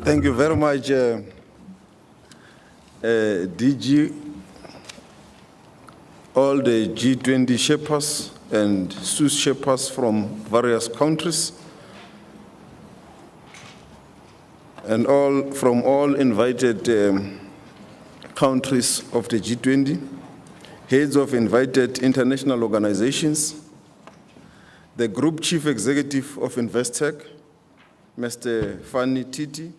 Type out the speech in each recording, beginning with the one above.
Thank you very much, DG, all the G20 Sherpas and SUS Sherpas from various countries, and from all invited countries of the G20, heads of invited international organizations, the Group Chief Executive of Investec, Mr. Fanny Titi,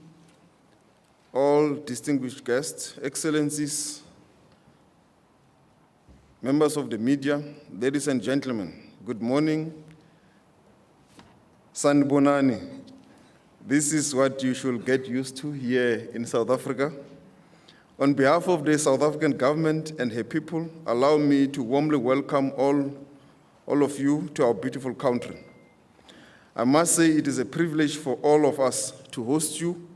all distinguished guests, excellencies, members of the media, ladies and gentlemen, good morning. Sanibonani. This is what you should get used to here in South Africa. On behalf of the South African government and her people, allow me to warmly welcome all of you to our beautiful country. I must say it is a privilege for all of us to host you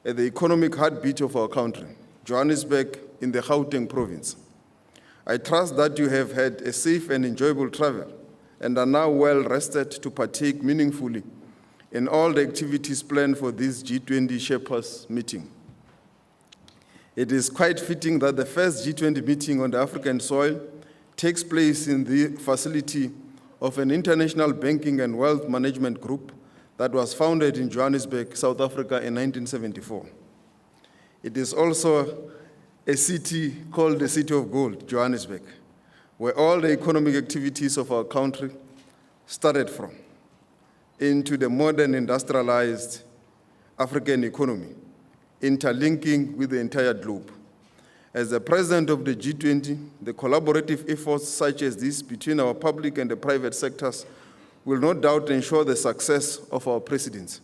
at the economic heartbeat of our country, Johannesburg in the Gauteng province. I trust that you have had a safe and enjoyable travel and are now well rested to partake meaningfully in all the activities planned for this G20 Sherpas meeting. It is quite fitting that the first G20 meeting on the African soil takes place in the facility of an international banking and wealth management group that was founded in Johannesburg, South Africa in 1974. It is also a city called the City of Gold, Johannesburg, where all the economic activities of our country started from, into the modern industrialized African economy, interlinking with the entire globe. As the president of the G20, the collaborative efforts such as this between our public and the private sectors will no doubt ensure the success of our presidency.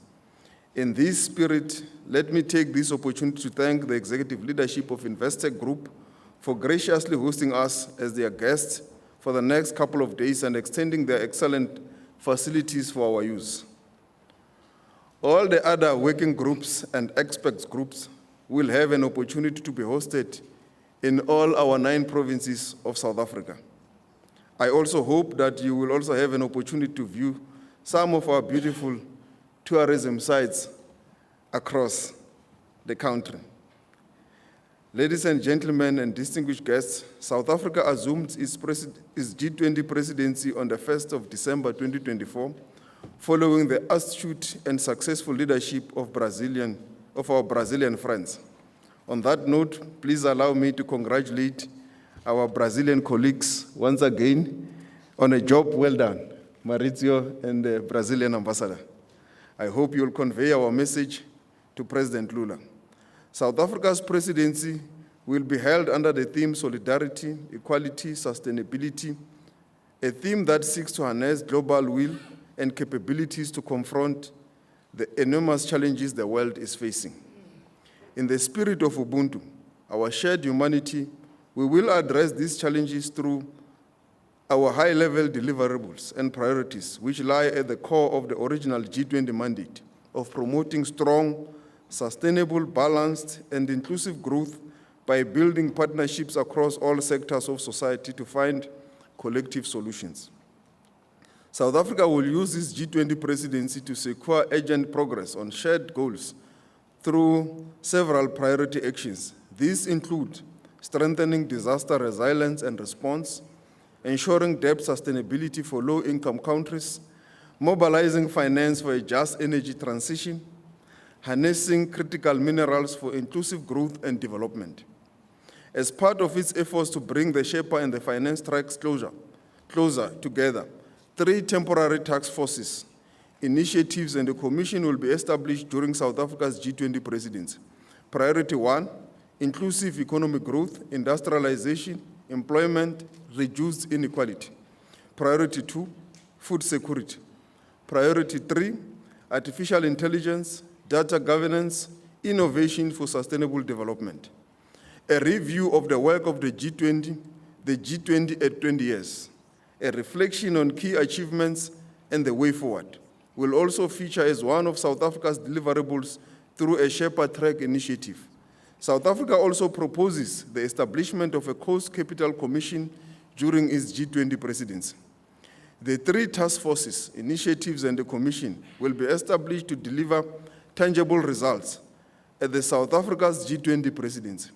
In this spirit, let me take this opportunity to thank the executive leadership of Investec Group for graciously hosting us as their guests for the next couple of days and extending their excellent facilities for our use. All the other working groups and experts groups will have an opportunity to be hosted in all our 9 provinces of South Africa. I also hope that you will also have an opportunity to view some of our beautiful tourism sites across the country. Ladies and gentlemen and distinguished guests, South Africa assumed its G20 presidency on the 1st of December 2024, following the astute and successful leadership of our Brazilian friends. On that note, please allow me to congratulate our Brazilian colleagues once again on a job well done, Maurizio and the Brazilian ambassador. I hope you'll convey our message to President Lula. South Africa's presidency will be held under the theme Solidarity, Equality, Sustainability, a theme that seeks to harness global will and capabilities to confront the enormous challenges the world is facing. In the spirit of Ubuntu, our shared humanity, we will address these challenges through our high-level deliverables and priorities, which lie at the core of the original G20 mandate of promoting strong, sustainable, balanced, and inclusive growth by building partnerships across all sectors of society to find collective solutions. South Africa will use this G20 presidency to secure urgent progress on shared goals through several priority actions. These include strengthening disaster resilience and response, ensuring debt sustainability for low-income countries, mobilizing finance for a just energy transition, harnessing critical minerals for inclusive growth and development. As part of its efforts to bring the Sherpa and the finance tracks closer together, 3 temporary task forces, initiatives, and a commission will be established during South Africa's G20 presidency. Priority 1, inclusive economic growth, industrialization, employment, reduced inequality. Priority 2, food security. Priority 3, artificial intelligence, data governance, innovation for sustainable development. A review of the work of the G20 at 20 years, a reflection on key achievements and the way forward, will also feature as one of South Africa's deliverables through a Sherpa track initiative. South Africa also proposes the establishment of a Coast Capital Commission during its G20 presidency. The 3 task forces, initiatives, and the commission will be established to deliver tangible results At the South Africa's G20 presidency,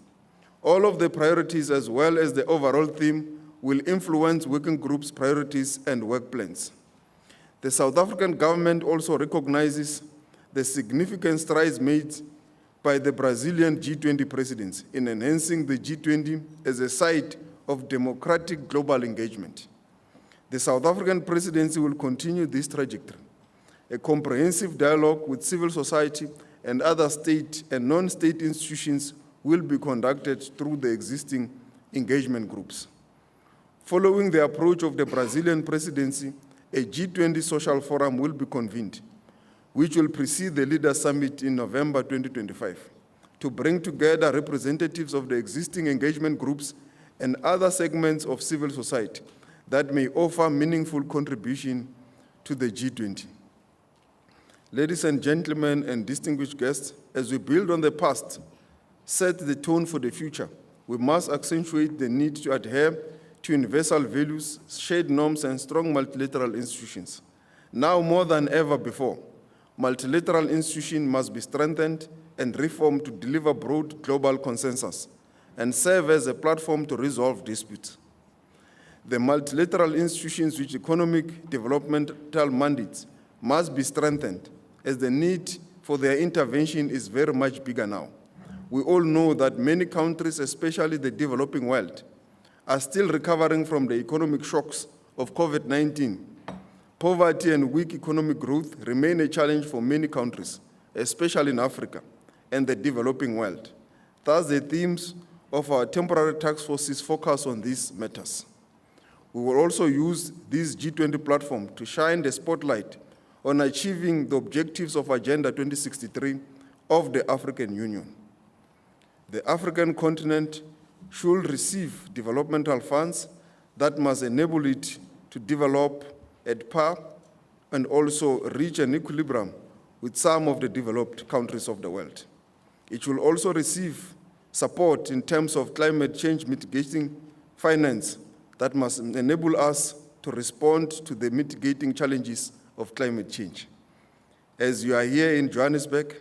all of the priorities as well as the overall theme will influence working groups' priorities and work plans. The South African government also recognizes the significant strides made by the Brazilian G20 presidency in enhancing the G20 as a site of democratic global engagement. The South African presidency will continue this trajectory. A comprehensive dialogue with civil society and other state and non-state institutions will be conducted through the existing engagement groups. Following the approach of the Brazilian presidency, a G20 social forum will be convened, which will precede the Leaders' Summit in November 2025, to bring together representatives of the existing engagement groups and other segments of civil society that may offer meaningful contribution to the G20. Ladies and gentlemen and distinguished guests, as we build on the past, set the tone for the future, we must accentuate the need to adhere to universal values, shared norms, and strong multilateral institutions. Now more than ever before, multilateral institutions must be strengthened and reformed to deliver broad global consensus and serve as a platform to resolve disputes. The multilateral institutions with economic developmental mandates must be strengthened, as the need for their intervention is very much bigger now. We all know that many countries, especially the developing world, are still recovering from the economic shocks of COVID-19. Poverty and weak economic growth remain a challenge for many countries, especially in Africa and the developing world. Thus, the themes of our temporary task forces focus on these matters. We will also use this G20 platform to shine the spotlight on achieving the objectives of Agenda 2063 of the African Union. The African continent should receive developmental funds that must enable it to develop at par and also reach an equilibrium with some of the developed countries of the world. It will also receive support in terms of climate change mitigating finance that must enable us to respond to the mitigating challenges of climate change. As you are here in Johannesburg,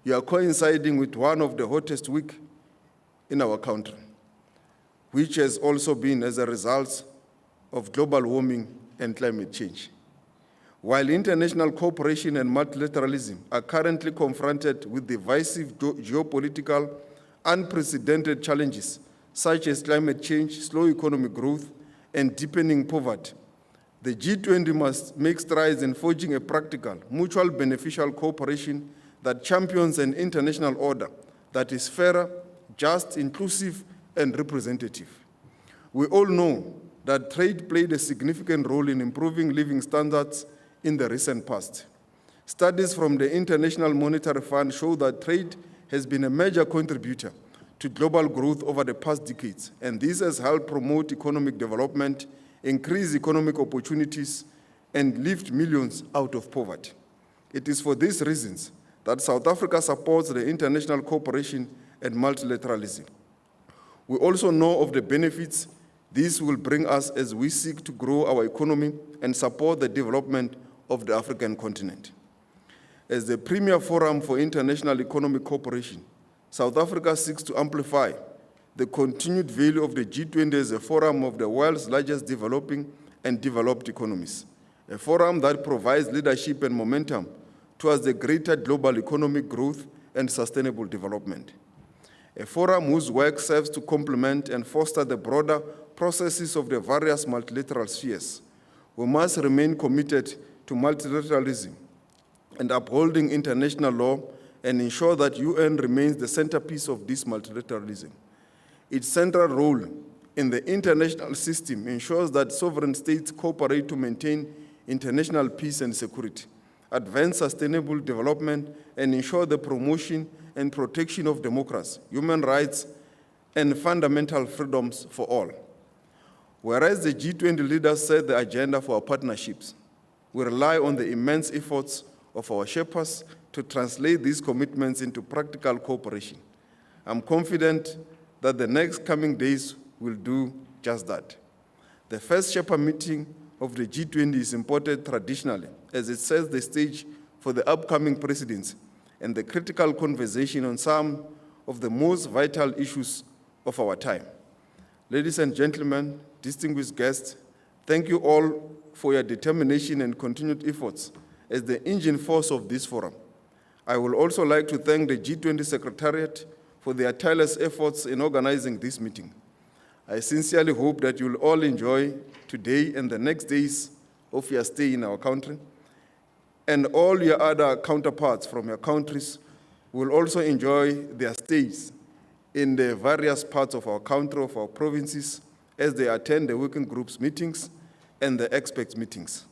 you are coinciding with one of the hottest weeks in our country, which has also been as a result of global warming and climate change. While international cooperation and multilateralism are currently confronted with divisive geopolitical, unprecedented challenges such as climate change, slow economic growth, and deepening poverty, the G20 must make strides in forging a practical, mutual beneficial cooperation that champions an international order that is fairer, just, inclusive, and representative. We all know that trade played a significant role in improving living standards in the recent past. Studies from the International Monetary Fund show that trade has been a major contributor to global growth over the past decades, and this has helped promote economic development, increase economic opportunities, and lift millions out of poverty. It is for these reasons that South Africa supports the international cooperation and multilateralism. We also know of the benefits this will bring us as we seek to grow our economy and support the development of the African continent. As the premier forum for international economic cooperation, South Africa seeks to amplify the continued value of the G20 as a forum of the world's largest developing and developed economies, a forum that provides leadership and momentum towards the greater global economic growth and sustainable development. A forum whose work serves to complement and foster the broader processes of the various multilateral spheres. We must remain committed to multilateralism and upholding international law and ensure that UN remains the centerpiece of this multilateralism. Its central role in the international system ensures that sovereign states cooperate to maintain international peace and security, advance sustainable development, and ensure the promotion and protection of democracy, human rights, and fundamental freedoms for all. Whereas the G20 leaders set the agenda for our partnerships, we rely on the immense efforts of our Sherpas to translate these commitments into practical cooperation. I'm confident that the next coming days will do just that. The first Sherpa meeting of the G20 is important traditionally, as it sets the stage for the upcoming presidency and the critical conversation on some of the most vital issues of our time. Ladies and gentlemen, distinguished guests, thank you all for your determination and continued efforts as the engine force of this forum. I would also like to thank the G20 Secretariat for their tireless efforts in organizing this meeting. I sincerely hope that you will all enjoy today and the next days of your stay in our country, and all your other counterparts from your countries will also enjoy their stays in the various parts of our country, of our provinces, as they attend the working groups meetings and the experts meetings.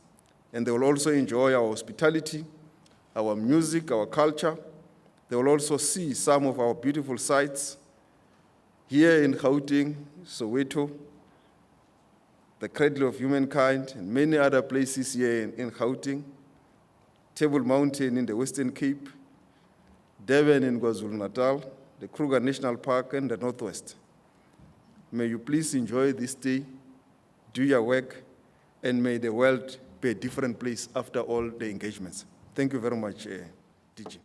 And they will also enjoy our hospitality, our music, our culture. They will also see some of our beautiful sites here in Gauteng, Soweto, the cradle of humankind, and many other places here in Gauteng, Table Mountain in the Western Cape, Durban in KwaZulu-Natal, the Kruger National Park, and the Northwest. May you please enjoy this day, do your work, and may the world be a different place after all the engagements. Thank you very much, DG.